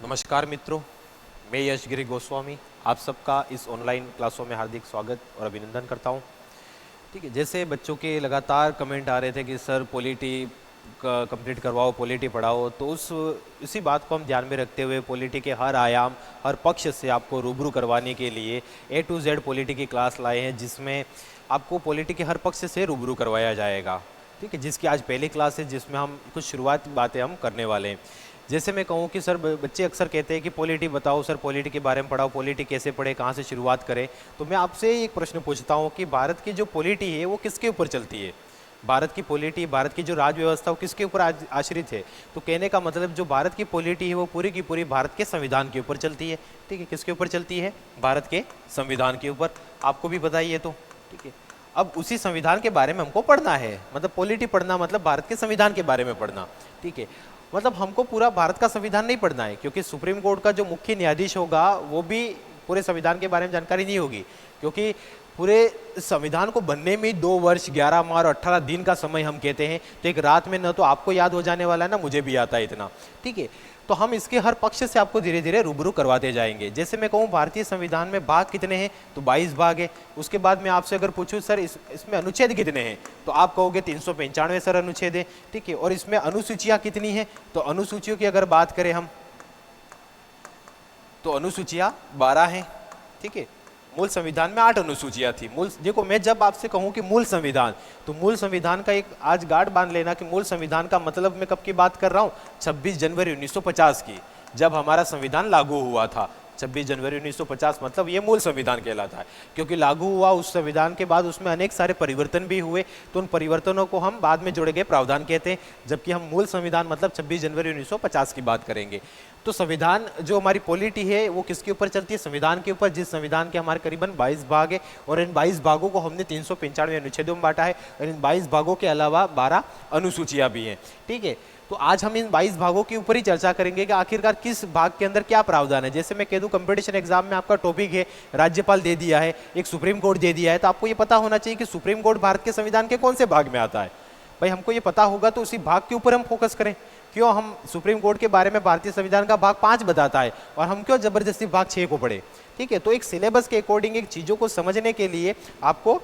नमस्कार मित्रों, मैं यशगिरी गोस्वामी आप सबका इस ऑनलाइन क्लासों में हार्दिक स्वागत और अभिनंदन करता हूं। ठीक है, जैसे बच्चों के लगातार कमेंट आ रहे थे कि सर पॉलिटी कंप्लीट करवाओ, पॉलिटी पढ़ाओ, तो उसी बात को हम ध्यान में रखते हुए पॉलिटी के हर आयाम, हर पक्ष से आपको रूबरू करवाने के लिए A to Z पॉलिटी की क्लास लाए हैं, जिसमें आपको पॉलिटी के हर पक्ष से रूबरू करवाया जाएगा। ठीक है, जिसकी आज पहली क्लास है, जिसमें हम कुछ शुरुआती बातें हम करने वाले हैं। जैसे मैं कहूँ कि सर बच्चे अक्सर कहते हैं कि पॉलिटी बताओ सर, पॉलिटी के बारे में पढ़ाओ, पॉलिटी कैसे पढ़े, कहाँ से शुरुआत करें। तो मैं आपसे एक प्रश्न पूछता हूँ कि भारत की जो पॉलिटी है वो किसके ऊपर चलती है? भारत की पॉलिटी, भारत की जो राज्य व्यवस्था वो किसके ऊपर आश्रित है? तो कहने का मतलब जो भारत की पॉलिटी है वो पूरी की पूरी भारत के संविधान के ऊपर चलती है। ठीक है, किसके ऊपर चलती है? भारत के संविधान के ऊपर। आपको भी पता ही है। तो ठीक है, अब उसी संविधान के बारे में हमको पढ़ना है, मतलब पॉलिटी पढ़ना मतलब भारत के संविधान के बारे में पढ़ना। ठीक है, मतलब हमको पूरा भारत का संविधान नहीं पढ़ना है, क्योंकि सुप्रीम कोर्ट का जो मुख्य न्यायाधीश होगा वो भी पूरे संविधान के बारे में जानकारी नहीं होगी, क्योंकि पूरे संविधान को बनने में 2 वर्ष 11 माह और 18 दिन का समय हम कहते हैं। तो एक रात में न तो आपको याद हो जाने वाला है, ना मुझे भी आता है इतना। ठीक है, तो हम इसके हर पक्ष से आपको धीरे धीरे रूबरू करवाते जाएंगे। जैसे मैं कहूँ भारतीय संविधान में भाग कितने हैं, तो 22 भाग है। उसके बाद मैं आपसे अगर पूछूं सर इसमें अनुच्छेद कितने हैं, तो आप कहोगे 395 सर अनुच्छेद है। ठीक है, और इसमें अनुसूचियां कितनी हैं, तो अनुसूचियों की अगर बात करें हम तो अनुसूचियां 12 हैं। ठीक है, मूल संविधान में 8 अनुसूचियां थी। मूल देखो, मैं जब आपसे कहूं कि मूल संविधान, तो मूल संविधान का एक आज गांठ बांध लेना कि मूल संविधान का मतलब मैं कब की बात कर रहा हूं? 26 जनवरी 1950 की, जब हमारा संविधान लागू हुआ था। 26 जनवरी 1950 मतलब ये मूल संविधान कहलाता है, क्योंकि लागू हुआ उस संविधान के बाद उसमें अनेक सारे परिवर्तन भी हुए, तो उन परिवर्तनों को हम बाद में जोड़े गए प्रावधान कहते हैं, जबकि हम मूल संविधान मतलब 26 जनवरी 1950 की बात करेंगे। तो संविधान जो हमारी पॉलिटी है वो किसके ऊपर चलती है? संविधान के ऊपर, जिस संविधान के हमारे करीबन 22 भाग है, और इन 22 भागों को हमने 395 अनुच्छेदों में बांटा है, और इन 22 भागों के अलावा 12 अनुसूचियां भी हैं। ठीक है, तो आज हम इन 22 भागों के ऊपर ही चर्चा करेंगे कि आखिरकार किस भाग के अंदर क्या प्रावधान है। जैसे मैं कह दूं कंपटीशन एग्जाम में आपका टॉपिक है राज्यपाल दे दिया है, एक सुप्रीम कोर्ट दे दिया है, तो आपको ये पता होना चाहिए कि सुप्रीम कोर्ट भारत के संविधान के कौन से भाग में आता है। भाई हमको ये पता होगा तो उसी भाग के ऊपर हम फोकस करें। क्यों हम सुप्रीम कोर्ट के बारे में भारतीय संविधान का भाग 5 बताता है और हम क्यों जबरदस्ती भाग 6 को पढ़े? ठीक है, तो एक सिलेबस के अकॉर्डिंग एक चीजों को समझने के लिए आपको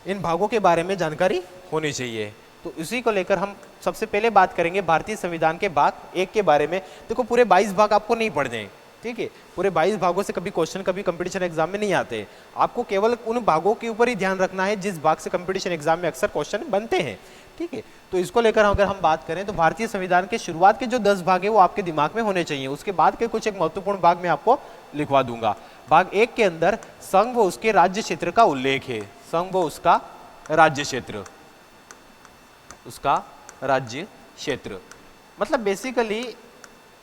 इन भागों के बारे में जानकारी होनी चाहिए। तो इसी को लेकर हम सबसे पहले बात करेंगे भारतीय संविधान के भाग 1 के बारे में। देखो, पूरे 22 भाग आपको नहीं पढ़ने हैं। ठीक है, पूरे 22 भागों से कभी क्वेश्चन कभी कंपटीशन एग्जाम में नहीं आते। आपको केवल उन भागों के ऊपर ही ध्यान रखना है जिस भाग से कंपटीशन एग्जाम में अक्सर क्वेश्चन बनते हैं। ठीक है, तो इसको लेकर अगर हम बात करें तो भारतीय संविधान के शुरुआत के जो 10 भाग है वो आपके दिमाग में होने चाहिए। उसके बाद के कुछ एक महत्वपूर्ण भाग मैं आपको लिखवा दूंगा। भाग 1 के अंदर संघ व उसके राज्य क्षेत्र का उल्लेख है। संघ व उसका राज्य क्षेत्र, उसका राज्य क्षेत्र मतलब बेसिकली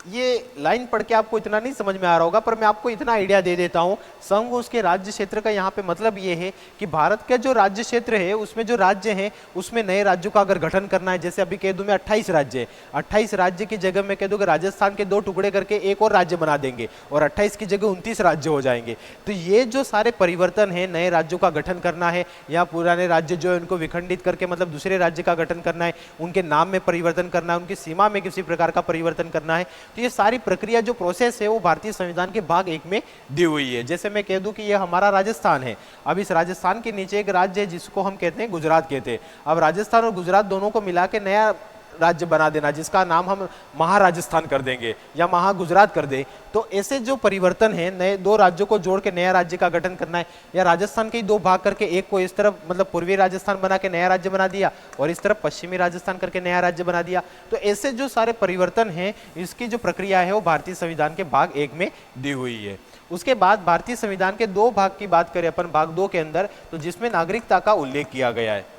ये लाइन पढ़ के आपको इतना नहीं समझ में आ रहा होगा, पर मैं आपको इतना आइडिया दे देता हूं। संघ उसके राज्य क्षेत्र का यहाँ पे मतलब ये है कि भारत का जो राज्य क्षेत्र है उसमें जो राज्य हैं उसमें नए राज्यों का अगर गठन करना है, जैसे अभी कह दूं मैं 28 राज्य है, 28 राज्य की जगह मैं कह दूं कि राजस्थान के 2 टुकड़े करके एक और राज्य बना देंगे और 28 की जगह 29 राज्य हो जाएंगे। तो ये जो सारे परिवर्तन है, नए राज्यों का गठन करना है या पुराने राज्य जो है उनको विखंडित करके मतलब दूसरे राज्य का गठन करना है, उनके नाम में परिवर्तन करना है, उनकी सीमा में किसी प्रकार का परिवर्तन करना है, तो ये सारी प्रक्रिया जो प्रोसेस है वो भारतीय संविधान के भाग 1 में दी हुई है। जैसे मैं कह दूं कि ये हमारा राजस्थान है, अब इस राजस्थान के नीचे एक राज्य है जिसको हम कहते हैं गुजरात कहते हैं। अब राजस्थान और गुजरात दोनों को मिला के नया राज्य बना देना, जिसका नाम हम महाराजस्थान कर देंगे या महागुजरात कर दें। तो ऐसे जो परिवर्तन है, नए 2 राज्यों को जोड़ के नया राज्य का गठन करना है, या राजस्थान के 2 भाग करके एक को इस तरफ मतलब पूर्वी राजस्थान बना के नया राज्य बना दिया और इस तरफ पश्चिमी राजस्थान करके नया राज्य बना दिया। तो ऐसे जो सारे परिवर्तन हैं इसकी जो प्रक्रिया है वो भारतीय संविधान के भाग 1 में दी हुई है। उसके बाद भारतीय संविधान के 2 भाग की बात करें अपन, भाग 2 के अंदर, तो जिसमें नागरिकता का उल्लेख किया गया है,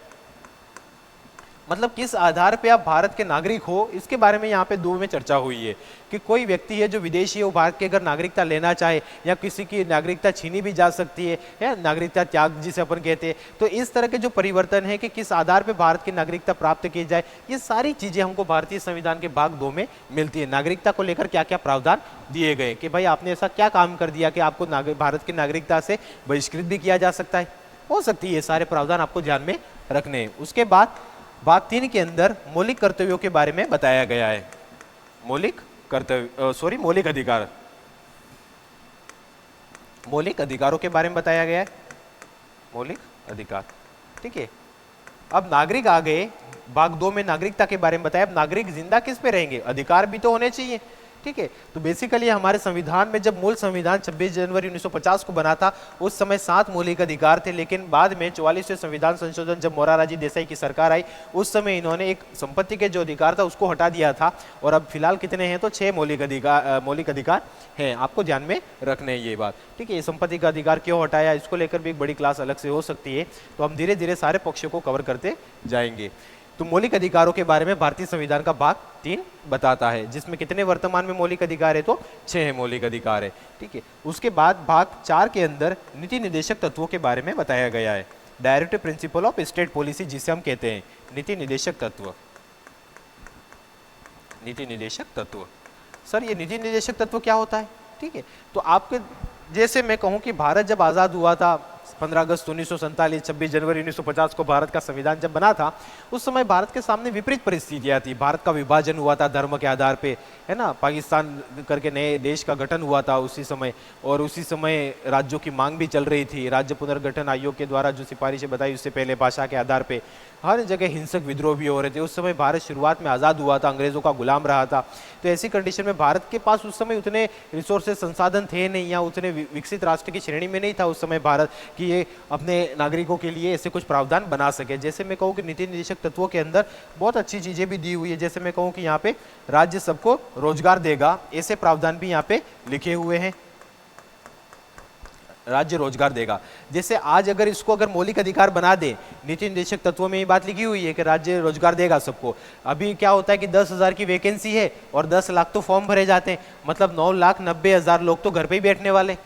मतलब किस आधार पे आप भारत के नागरिक हो इसके बारे में यहाँ पे 2 में चर्चा हुई है कि कोई व्यक्ति है जो विदेशी है वो भारत की अगर नागरिकता लेना चाहे या किसी की नागरिकता छीनी भी जा सकती है या नागरिकता त्याग जिसे अपन कहते हैं। तो इस तरह के जो परिवर्तन है कि किस आधार पे भारत की नागरिकता प्राप्त की जाए, ये सारी चीजें हमको भारतीय संविधान के भाग 2 में मिलती है। नागरिकता को लेकर क्या क्या प्रावधान दिए गए कि भाई आपने ऐसा क्या काम कर दिया कि आपको भारत की नागरिकता से बहिष्कृत भी किया जा सकता है, हो सकती है। ये सारे प्रावधान आपको ध्यान में रखने हैं। उसके बाद भाग 3 के अंदर मौलिक कर्तव्यों के बारे में बताया गया है। मौलिक कर्तव्य मौलिक अधिकार, मौलिक अधिकारों के बारे में बताया गया है, मौलिक अधिकार। ठीक है, अब नागरिक आ गए, भाग 2 में नागरिकता के बारे में बताया। अब नागरिक जिंदा किस पे रहेंगे, अधिकार भी तो होने चाहिए। ठीक है, तो बेसिकली हमारे संविधान में जब मूल संविधान 26 जनवरी 1950 को बना था, उस समय 7 मौलिक अधिकार थे, लेकिन बाद में 44वें संविधान संशोधन जब मोरारजी देसाई की सरकार आई, उस समय इन्होंने एक संपत्ति के जो अधिकार था उसको हटा दिया था, और अब फिलहाल कितने हैं, तो 6 मौलिक अधिकार हैं। आपको ध्यान में रखना है ये बात। ठीक है, ये संपत्ति का अधिकार क्यों हटाया, इसको लेकर भी एक बड़ी क्लास अलग से हो सकती है, तो हम धीरे धीरे सारे पक्षों को कवर करते जाएंगे। तो मौलिक अधिकारों के बारे में भारतीय संविधान का भाग 3 बताता है, जिसमें कितने वर्तमान में मौलिक अधिकार है, तो 6 मौलिक अधिकार है। ठीक है, उसके बाद भाग 4 के अंदर नीति निर्देशक तत्वों के बारे में बताया गया है। Directive principle of state policy जिसे हम कहते हैं, नीति निर्देशक तत्व। नीति निर्देशक तत्व, सर ये नीति निर्देशक तत्व क्या होता है? ठीक है, तो आपके जैसे मैं कहूँ कि भारत जब आज़ाद हुआ था 15 अगस्त 1947, 26 जनवरी 1950 को भारत का संविधान जब बना था, उस समय भारत के सामने विपरीत परिस्थितियां थी। भारत का विभाजन हुआ था धर्म के आधार पे, है ना, पाकिस्तान करके नए देश का गठन हुआ था उसी समय, और उसी समय राज्यों की मांग भी चल रही थी। राज्य पुनर्गठन आयोग के द्वारा जो सिफारिशें बताई, उससे पहले भाषा के आधार पे हर जगह हिंसक विद्रोह भी हो रहे थे। उस समय भारत शुरुआत में आज़ाद हुआ था, अंग्रेज़ों का गुलाम रहा था। तो ऐसी कंडीशन में भारत के पास उस समय उतने रिसोर्सेज, संसाधन थे नहीं, या उतने विकसित राष्ट्र की श्रेणी में नहीं था उस समय भारत कि ये अपने नागरिकों के लिए ऐसे कुछ प्रावधान बना सके। जैसे मैं कहूँ कि नीति निर्देशक तत्वों के अंदर बहुत अच्छी चीज़ें भी दी हुई है। जैसे मैं कहूँ कि यहाँ पे राज्य सबको रोजगार देगा, ऐसे प्रावधान भी यहाँ पे लिखे हुए हैं। राज्य रोजगार देगा, जैसे आज अगर इसको अगर मौलिक अधिकार बना दे, नीति निर्देशक तत्वों में ये बात लिखी हुई है कि राज्य रोजगार देगा सबको। अभी क्या होता है कि 10,000 की वैकेंसी है और 10 लाख तो फॉर्म भरे जाते हैं, मतलब 9,90,000 लोग तो घर पे ही बैठने वाले।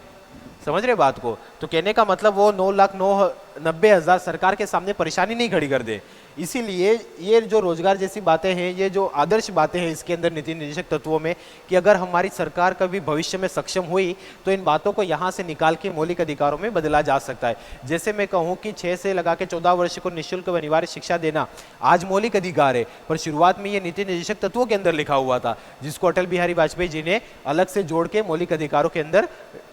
समझ रहे बात को? तो कहने का मतलब वो 9,90,000 सरकार के सामने परेशानी नहीं खड़ी कर दे। इसीलिए ये जो रोजगार जैसी बातें हैं, ये जो आदर्श बातें हैं इसके अंदर नीति निर्देशक तत्वों में, कि अगर हमारी सरकार कभी भविष्य में सक्षम हुई तो इन बातों को यहाँ से निकाल के मौलिक अधिकारों में बदला जा सकता है। जैसे मैं कहूँ कि 6 से लगा के 14 वर्ष को निःशुल्क व अनिवार्य शिक्षा देना आज मौलिक अधिकार है, पर शुरुआत में ये नीति निर्देशक तत्वों के अंदर लिखा हुआ था, जिसको अटल बिहारी वाजपेयी जी ने अलग से जोड़ के मौलिक अधिकारों के अंदर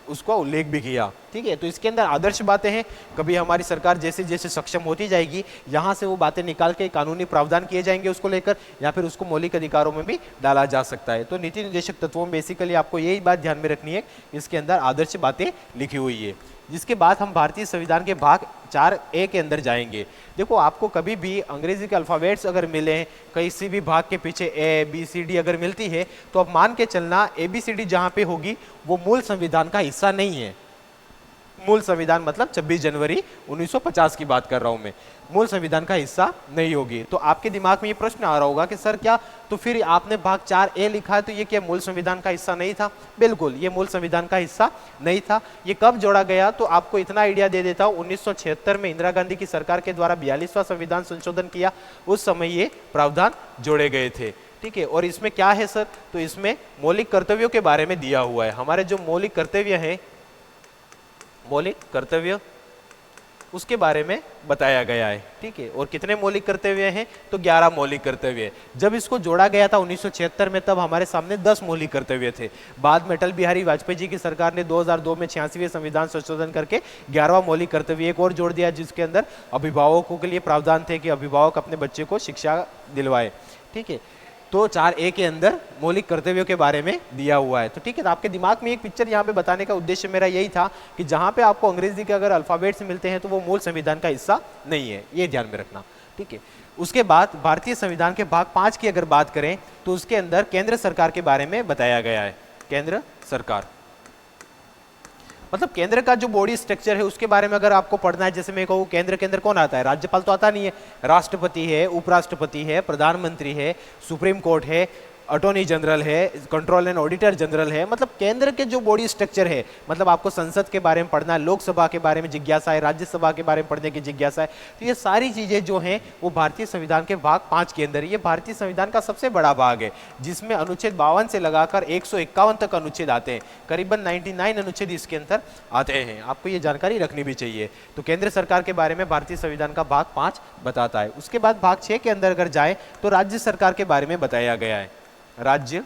उसका उल्लेख भी किया। ठीक है, तो इसके अंदर आदर्श बातें हैं। कभी हमारी सरकार जैसे जैसे सक्षम होती जाएगी, यहाँ से वो बातें निकाल के कानूनी प्रावधान किए जाएंगे उसको लेकर, या फिर उसको मौलिक अधिकारों में भी डाला जा सकता है। तो नीति निर्देशक तत्वों में बेसिकली आपको यही बात ध्यान में रखनी है, इसके अंदर आदर्श बातें लिखी हुई है। जिसके बाद हम भारतीय संविधान के भाग 4A के अंदर जाएंगे। देखो, आपको कभी भी अंग्रेजी के अल्फ़ाबेट्स अगर मिले, किसी भी भाग के पीछे ABCD अगर मिलती है, तो अब मान के चलना ABCD जहाँ पे होगी वो मूल संविधान का हिस्सा नहीं है। मूल संविधान मतलब 26 जनवरी 1950 की बात कर रहा हूं मैं, मूल संविधान का हिस्सा नहीं होगी। तो आपके दिमाग में ये प्रश्न आ रहा होगा कि सर क्या, तो फिर आपने भाग 4A लिखा है तो ये क्या मूल संविधान का हिस्सा नहीं था? बिल्कुल, ये मूल संविधान का हिस्सा नहीं था। ये कब जोड़ा गया, तो आपको इतना आइडिया दे देता हूँ, 1976 में इंदिरा गांधी की सरकार के द्वारा 42वां संविधान संशोधन किया, उस समय ये प्रावधान जोड़े गए थे। ठीक है, और इसमें क्या है सर, तो इसमें मौलिक कर्तव्यों के बारे में दिया हुआ है। हमारे जो मौलिक कर्तव्य हैं, मौलिक कर्तव्य उसके बारे में बताया गया है। ठीक है, और कितने मौलिक कर्तव्य हैं, तो 11 मौलिक कर्तव्य है। जब इसको जोड़ा गया था 1976 में, तब हमारे सामने 10 मौलिक कर्तव्य थे। बाद में अटल बिहारी वाजपेयी जी की सरकार ने 2002 में 86वें संविधान संशोधन करके 11वां मौलिक कर्तव्य एक और जोड़ दिया, जिसके अंदर अभिभावकों के लिए प्रावधान थे कि अभिभावक अपने बच्चे को शिक्षा दिलवाए। ठीक है, तो 4A के अंदर मौलिक कर्तव्यों के बारे में दिया हुआ है। तो ठीक है, तो आपके दिमाग में एक पिक्चर यहाँ पे बताने का उद्देश्य मेरा यही था कि जहाँ पे आपको अंग्रेजी के अगर अल्फ़ाबेट्स मिलते हैं तो वो मूल संविधान का हिस्सा नहीं है, ये ध्यान में रखना। ठीक है, उसके बाद भारतीय संविधान के भाग 5 की अगर बात करें तो उसके अंदर केंद्र सरकार के बारे में बताया गया है। केंद्र सरकार मतलब केंद्र का जो बॉडी स्ट्रक्चर है उसके बारे में अगर आपको पढ़ना है, जैसे मैं कहूँ केंद्र के अंदर कौन आता है, राज्यपाल तो आता नहीं है, राष्ट्रपति है, उपराष्ट्रपति है, प्रधानमंत्री है, सुप्रीम कोर्ट है, अटॉर्नी जनरल है, कंट्रोल एंड ऑडिटर जनरल है। मतलब केंद्र के जो बॉडी स्ट्रक्चर है, मतलब आपको संसद के बारे में पढ़ना है, लोकसभा के बारे में जिज्ञासा है, राज्यसभा के बारे में पढ़ने की जिज्ञासा है, तो ये सारी चीजें जो हैं वो भारतीय संविधान के भाग 5 के अंदर। ये भारतीय संविधान का सबसे बड़ा भाग है, जिसमें अनुच्छेद 52 से लगाकर 151 तक अनुच्छेद आते हैं, करीबन 99 अनुच्छेद इसके अंदर आते हैं। आपको ये जानकारी रखनी भी चाहिए। तो केंद्र सरकार के बारे में भारतीय संविधान का भाग 5 बताता है। उसके बाद भाग 6 के अंदर अगर जाए तो राज्य सरकार के बारे में बताया गया है। राज्य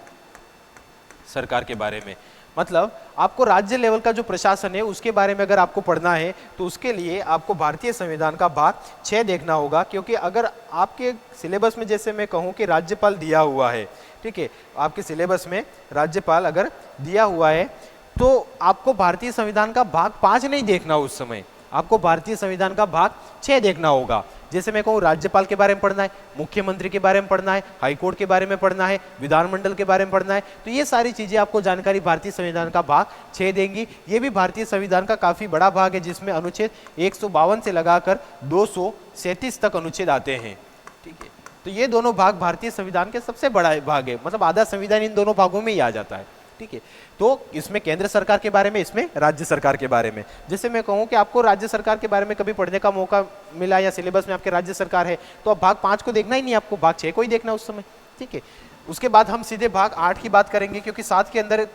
सरकार के बारे में। मतलब आपको राज्य लेवल का जो प्रशासन है उसके बारे में अगर आपको पढ़ना है तो उसके लिए आपको भारतीय संविधान का भाग 6 देखना होगा, क्योंकि अगर आपके सिलेबस में जैसे मैं कहूँ कि राज्यपाल दिया हुआ है, ठीक है, आपके सिलेबस में राज्यपाल अगर दिया हुआ है तो आपको भारतीय संविधान का भाग 5 नहीं देखना, उस समय आपको भारतीय संविधान का भाग 6 देखना होगा। जैसे मैं कहूँ राज्यपाल के बारे में पढ़ना है, मुख्यमंत्री के बारे में पढ़ना है, हाईकोर्ट के बारे में पढ़ना है, विधानमंडल के बारे में पढ़ना है, तो ये सारी चीजें आपको जानकारी भारतीय संविधान का भाग 6 देंगी। ये भी भारतीय संविधान का काफी बड़ा भाग है, जिसमें अनुच्छेद 152 से लगाकर 237 तक अनुच्छेद आते हैं, ठीक है। तो ये दोनों भाग भारतीय संविधान के सबसे बड़ा भाग है, मतलब आधा संविधान इन दोनों भागों में ही आ जाता है, ठीक है। तो इसमें केंद्र सरकार के बारे में, इसमें राज्य सरकार के बारे में। जैसे मैं कहूँ कि आपको राज्य सरकार के बारे में कभी पढ़ने का मौका मिला या सिलेबस में आपके राज्य सरकार है, तो अब भाग 5 को देखना ही नहीं, आपको भाग 6 को ही देखना उस समय, ठीक है। उसके बाद हम सीधे भाग 8 की बात करेंगे, क्योंकि 7 के अंदर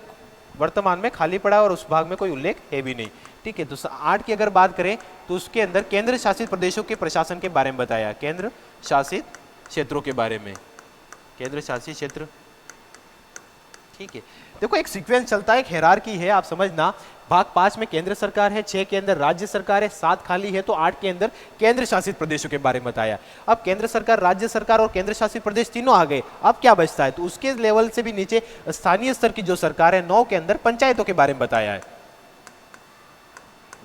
वर्तमान में खाली पड़ा और उस भाग में कोई उल्लेख है भी नहीं, ठीक है। तो 8 की अगर बात करें तो उसके अंदर केंद्र शासित प्रदेशों के प्रशासन के बारे में बताया, केंद्र शासित क्षेत्रों के बारे में, केंद्र शासित क्षेत्र, ठीक है। देखो एक सीक्वेंस चलता है, एक हायरार्की है, आप समझना। भाग 5 में केंद्र सरकार है, 6 के अंदर राज्य सरकार है, 7 खाली है, तो 8 के अंदर केंद्र शासित प्रदेशों के बारे में बताया। अब केंद्र सरकार, राज्य सरकार और केंद्र शासित प्रदेश तीनों आ गए, अब क्या बचता है? तो उसके लेवल से भी नीचे स्थानीय स्तर की जो सरकार है, 9 के अंदर पंचायतों के बारे में बताया है,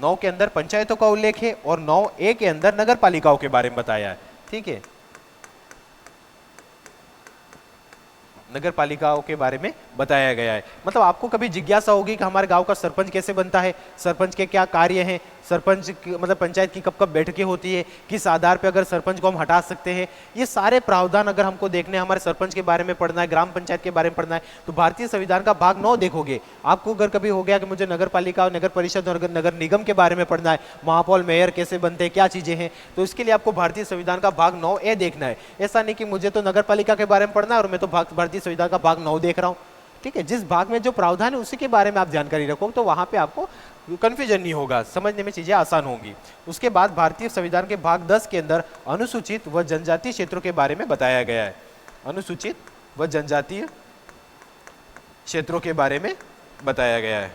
9 के अंदर पंचायतों का उल्लेख है, और 9A के अंदर नगर पालिकाओं के बारे में बताया है, ठीक है, नगर पालिकाओं के बारे में बताया गया है। मतलब आपको कभी जिज्ञासा होगी कि हमारे गांव का सरपंच कैसे बनता है, सरपंच के क्या कार्य हैं, सरपंच मतलब पंचायत की कब कब बैठकें होती है, किस आधार पे अगर सरपंच को हम हटा सकते हैं, ये सारे प्रावधान अगर हमको देखने हैं, हमारे सरपंच के बारे में पढ़ना है, ग्राम पंचायत के बारे में पढ़ना है, तो भारतीय संविधान का भाग 9 देखोगे। आपको अगर कभी हो गया कि मुझे नगर पालिका और नगर परिषद और नगर निगम के बारे में पढ़ना है, महापौर मेयर कैसे बनते हैं, क्या चीजें हैं, तो इसके लिए आपको भारतीय संविधान का भाग 9A देखना है। ऐसा नहीं कि मुझे तो नगर पालिका के बारे में पढ़ना है और मैं तो भारतीय संविधान का भाग 9 देख रहा हूँ, ठीक है। जिस भाग में जो प्रावधान है उसी के बारे में आप जानकारी रखो, तो वहां पे आपको कंफ्यूजन नहीं होगा, समझने में चीजें आसान होंगी। उसके बाद भारतीय संविधान के भाग 10 के अंदर अनुसूचित व जनजातीय क्षेत्रों के बारे में बताया गया है, अनुसूचित व जनजातीय क्षेत्रों के बारे में बताया गया है,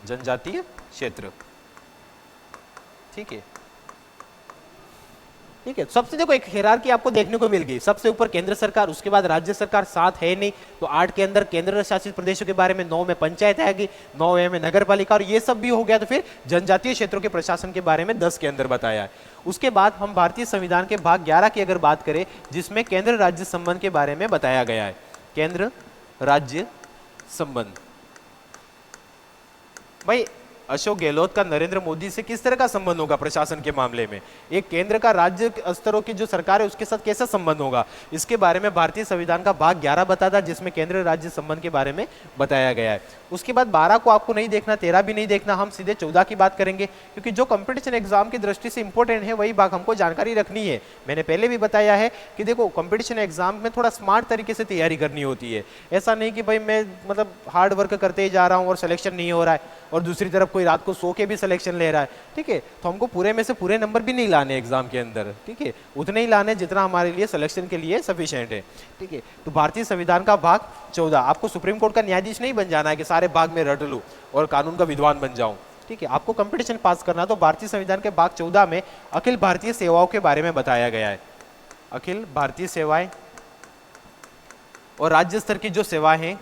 जनजातीय क्षेत्र, ठीक है, ठीक है। सबसे देखो एक हायरार्की आपको देखने को मिल गई, सबसे ऊपर केंद्र सरकार, उसके बाद राज्य सरकार, 7 है नहीं, तो 8 के अंदर केंद्र शासित प्रदेशों के बारे में, 9 में पंचायत आएगी, 9A में नगर पालिका, और ये सब भी हो गया। तो फिर जनजातीय क्षेत्रों के प्रशासन के बारे में 10 के अंदर बताया है। उसके बाद हम भारतीय संविधान के भाग 11 की अगर बात करें, जिसमें केंद्र राज्य संबंध के बारे में बताया गया है, केंद्र राज्य संबंध। भाई अशोक गहलोत का नरेंद्र मोदी से किस तरह का संबंध होगा प्रशासन के मामले में, एक केंद्र का राज्य स्तरों की जो सरकार है उसके साथ कैसा संबंध होगा, इसके बारे में भारतीय संविधान का भाग 11 बताता, जिसमें केंद्र राज्य संबंध के बारे में बताया गया है। उसके बाद 12 को आपको नहीं देखना, 13 भी नहीं देखना, हम सीधे 14 की बात करेंगे, क्योंकि जो कंपटीशन एग्जाम की दृष्टि से इंपॉर्टेंट है वही भाग हमको जानकारी रखनी है। मैंने पहले भी बताया है कि देखो कंपटीशन एग्जाम में थोड़ा स्मार्ट तरीके से तैयारी करनी होती है, ऐसा नहीं कि भाई मैं मतलब हार्ड वर्क करते ही जा रहा हूँ और सिलेक्शन नहीं हो रहा है, और दूसरी तरफ कोई रात को सो के भी सिलेक्शन ले रहा है, ठीक है। तो हमको पूरे में से पूरे नंबर भी नहीं लाने एग्जाम के अंदर, ठीक है, उतने ही लाने जितना हमारे लिए सिलेक्शन के लिए सफिशिएंट है, ठीक है। तो भारतीय संविधान का भाग 14, आपको सुप्रीम कोर्ट का न्यायाधीश नहीं बन जाना है कि सारे भाग में रट लूं और कानून का विद्वान बन जाऊं, ठीक है, आपको कंपटीशन पास करना। तो भारतीय संविधान के भाग 14 में अखिल भारतीय सेवाओं के बारे में बताया गया है, अखिल भारतीय सेवाएं और राज्य स्तर की जो सेवाएं हैं,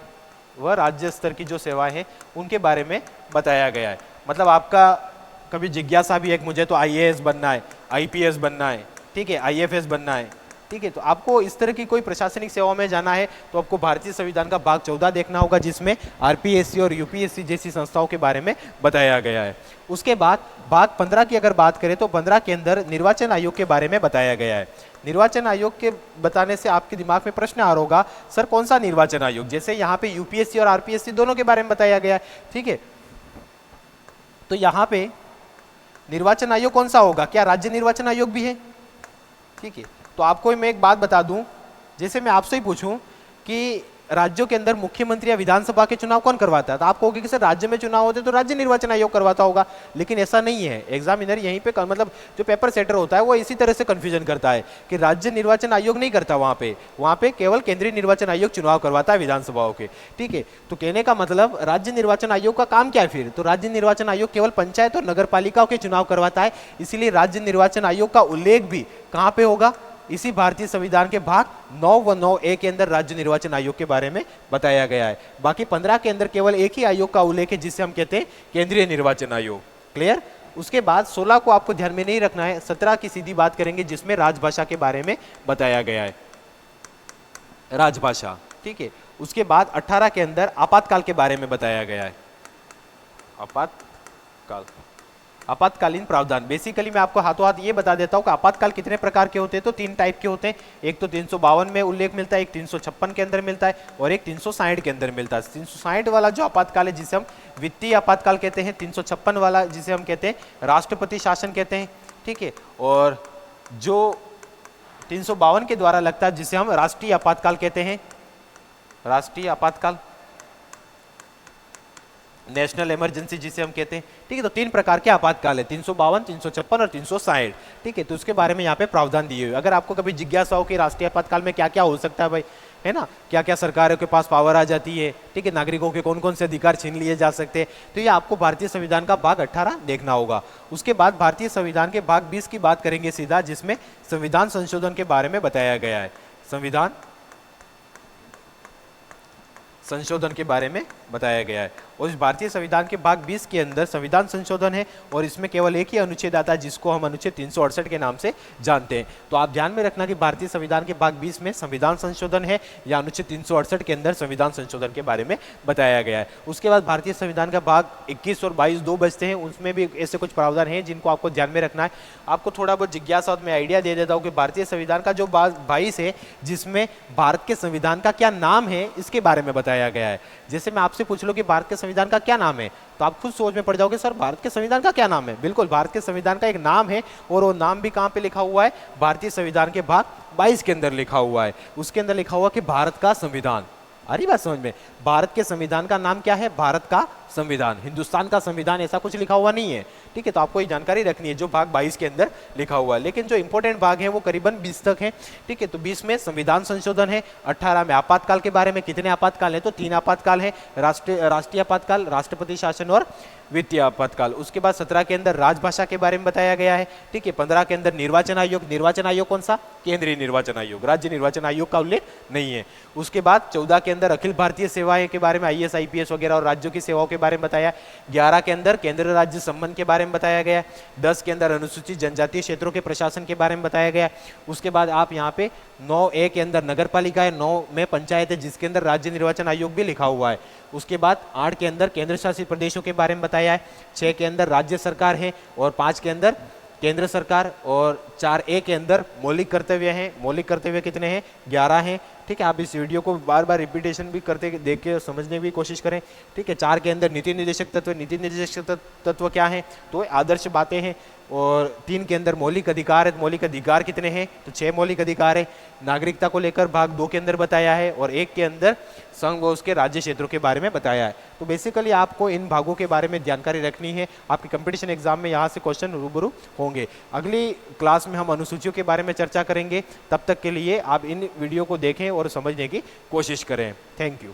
वह राज्य स्तर की जो सेवाएं हैं उनके बारे में बताया गया है। मतलब आपका कभी जिज्ञासा भी है कि मुझे तो IAS बनना है, IPS बनना है, ठीक है, IFS बनना है, ठीक है, तो आपको इस तरह की कोई प्रशासनिक सेवा में जाना है तो आपको भारतीय संविधान का भाग 14 देखना होगा, जिसमें RPSC और UPSC जैसी संस्थाओं के बारे में बताया गया है। उसके बाद भाग 15 की अगर बात करें तो 15 के अंदर निर्वाचन आयोग के बारे में बताया गया है। निर्वाचन आयोग के बताने से आपके दिमाग में प्रश्न आ रहा होगा, सर कौन सा निर्वाचन आयोग, जैसे यहाँ पे UPSC और RPSC दोनों के बारे में बताया गया है, ठीक है, तो यहाँ पे निर्वाचन आयोग कौन सा होगा, क्या राज्य निर्वाचन आयोग भी है, ठीक है। तो आपको मैं एक बात बता दूं, जैसे मैं आपसे ही पूछूं कि राज्यों के अंदर मुख्यमंत्री या विधानसभा के चुनाव कौन करवाता है? तो आप कहोगे कि सर राज्य में चुनाव होते तो राज्य निर्वाचन आयोग करवाता होगा, लेकिन ऐसा नहीं है। एग्जामिनर यहीं पे मतलब जो पेपर सेटर होता है वो इसी तरह से कंफ्यूजन करता है कि राज्य निर्वाचन आयोग नहीं करता, वहां पे केवल केंद्रीय निर्वाचन आयोग चुनाव करवाता है विधानसभाओं के, ठीक है। तो कहने का मतलब राज्य निर्वाचन आयोग का काम क्या है फिर? तो राज्य निर्वाचन आयोग केवल पंचायत और नगर पालिकाओं के चुनाव करवाता है, इसीलिए राज्य निर्वाचन आयोग का उल्लेख भी कहां पे होगा? इसी भारतीय संविधान के भाग 9 व 9A के अंदर राज्य निर्वाचन आयोग के बारे में बताया गया है। बाकी 15 के अंदर केवल एक ही आयोग का उल्लेख है जिसे हम कहते हैं केंद्रीय निर्वाचन आयोग। क्लियर? उसके बाद 16 को आपको ध्यान में नहीं रखना है, 17 की सीधी बात करेंगे जिसमें राजभाषा के बारे में बताया गया है, राजभाषा, ठीक है। उसके बाद 18 के अंदर आपातकाल के बारे में बताया गया है, आपातकाल, आपातकालीन प्रावधान। बेसिकली मैं आपको हाथों हाथ ये बता देता हूँ कि आपातकाल कितने प्रकार के होते हैं। तो 3 टाइप के होते हैं, एक तो 352 में उल्लेख मिलता है, एक 356 के अंदर मिलता है और एक 360 के अंदर मिलता है। 360 वाला जो आपातकाल है जिसे हम वित्तीय आपातकाल कहते हैं, 356 वाला जिसे हम कहते हैं राष्ट्रपति शासन कहते हैं, ठीक है। और जो 352 के द्वारा लगता है जिसे हम राष्ट्रीय आपातकाल कहते हैं, राष्ट्रीय आपातकाल, नेशनल इमरजेंसी जिसे हम कहते हैं, ठीक है। तो 3 प्रकार के आपातकाल है, 352, 356 और 360, ठीक है। तो उसके बारे में यहाँ पे प्रावधान दिए हुए। अगर आपको कभी जिज्ञासा हो कि राष्ट्रीय आपातकाल में क्या क्या हो सकता है भाई, है ना, क्या क्या सरकारों के पास पावर आ जाती है, ठीक है, नागरिकों के कौन कौन से अधिकार छीन लिए जा सकते हैं, तो ये आपको भारतीय संविधान का भाग 18 देखना होगा। उसके बाद भारतीय संविधान के भाग 20 की बात करेंगे सीधा, जिसमें संविधान संशोधन के बारे में बताया गया है, संविधान संशोधन के बारे में बताया गया है। और इस भारतीय संविधान के भाग 20 के अंदर संविधान संशोधन है और इसमें केवल एक ही अनुच्छेद आता है जिसको हम अनुच्छेद 368 के नाम से जानते हैं। तो आप ध्यान में रखना कि भारतीय संविधान के भाग 20 में संविधान संशोधन है या अनुच्छेद 368 के अंदर संविधान संशोधन के बारे में बताया गया है। उसके बाद भारतीय संविधान का भाग 21 और 22 दो बचते हैं, उसमें भी ऐसे कुछ प्रावधान हैं जिनको आपको ध्यान में रखना है। आपको थोड़ा बहुत जिज्ञासा मैं आइडिया दे देता हूँ कि भारतीय संविधान का जो भाग 22 है जिसमें भारत के संविधान का क्या नाम है इसके बारे में बताया गया है। जैसे मैं आपसे पूछ लूं कि भारत के संविधान का क्या नाम है, तो आप खुद सोच में पड़ जाओगे सर भारत के संविधान का क्या नाम है। बिल्कुल, भारत के संविधान का एक नाम है और वो नाम भी कहां पे लिखा हुआ है? भारतीय संविधान के भाग 22 के अंदर लिखा हुआ है। उसके अंदर लिखा हुआ कि भारत का संविधान। आ रही बात समझ में? भारत के संविधान का नाम क्या है? भारत का संविधान। हिंदुस्तान का संविधान ऐसा कुछ लिखा हुआ नहीं है, ठीक है। तो आपको ये जानकारी रखनी है जो भाग 22 के अंदर लिखा हुआ है। लेकिन जो इंपॉर्टेंट भाग है वो करीबन 20 तक है, ठीक है। तो 20 में संविधान संशोधन है, 18 में आपातकाल के बारे में। कितने आपातकाल है? तो 3 आपातकाल है, राष्ट्रीय आपातकाल, राष्ट्रपति शासन और वित्तीय आपातकाल। उसके बाद 17 के अंदर राजभाषा के बारे में बताया गया है, ठीक है। 15 के अंदर निर्वाचन आयोग। निर्वाचन आयोग कौन सा? केंद्रीय निर्वाचन आयोग, राज्य निर्वाचन आयोग का उल्लेख नहीं है। उसके बाद 14 के अंदर अखिल भारतीय सेवाएं के बारे में, IAS IPS वगैरह और राज्यों की सेवाओं के बारे में बताया। 11 के अंदर केंद्र राज्य संबंध के बारे में बताया गया। 10 के अंदर अनुसूचित जनजातीय क्षेत्रों के प्रशासन के बारे में बताया गया। उसके बाद आप यहाँ पे 9A के अंदर नगर पालिका है, 9 में पंचायत है जिसके अंदर राज्य निर्वाचन आयोग भी लिखा हुआ है। उसके बाद 8 के अंदर केंद्र शासित प्रदेशों के बारे में बताया है। 6 के अंदर राज्य सरकार है और 5 के अंदर केंद्र सरकार और 4A के अंदर मौलिक कर्तव्य हैं। मौलिक कर्तव्य कितने हैं? 11 हैं, ठीक है। आप इस वीडियो को बार बार रिपीटेशन भी करते देख के समझने की कोशिश करें, ठीक है। 4 के अंदर नीति निर्देशक तत्व। नीति निर्देशक तत्व क्या है? तो आदर्श बातें हैं। और 3 के अंदर मौलिक अधिकार है। मौलिक अधिकार कितने हैं? तो 6 मौलिक अधिकार है। नागरिकता को लेकर भाग 2 के अंदर बताया है और 1 के अंदर संघ व उसके राज्य क्षेत्रों के बारे में बताया है। तो बेसिकली आपको इन भागों के बारे में जानकारी रखनी है। आपके कंपटीशन एग्जाम में यहाँ से क्वेश्चन रूबरू होंगे। अगली क्लास में हम अनुसूचियों के बारे में चर्चा करेंगे। तब तक के लिए आप इन वीडियो को देखें और समझने की कोशिश करें। Thank you.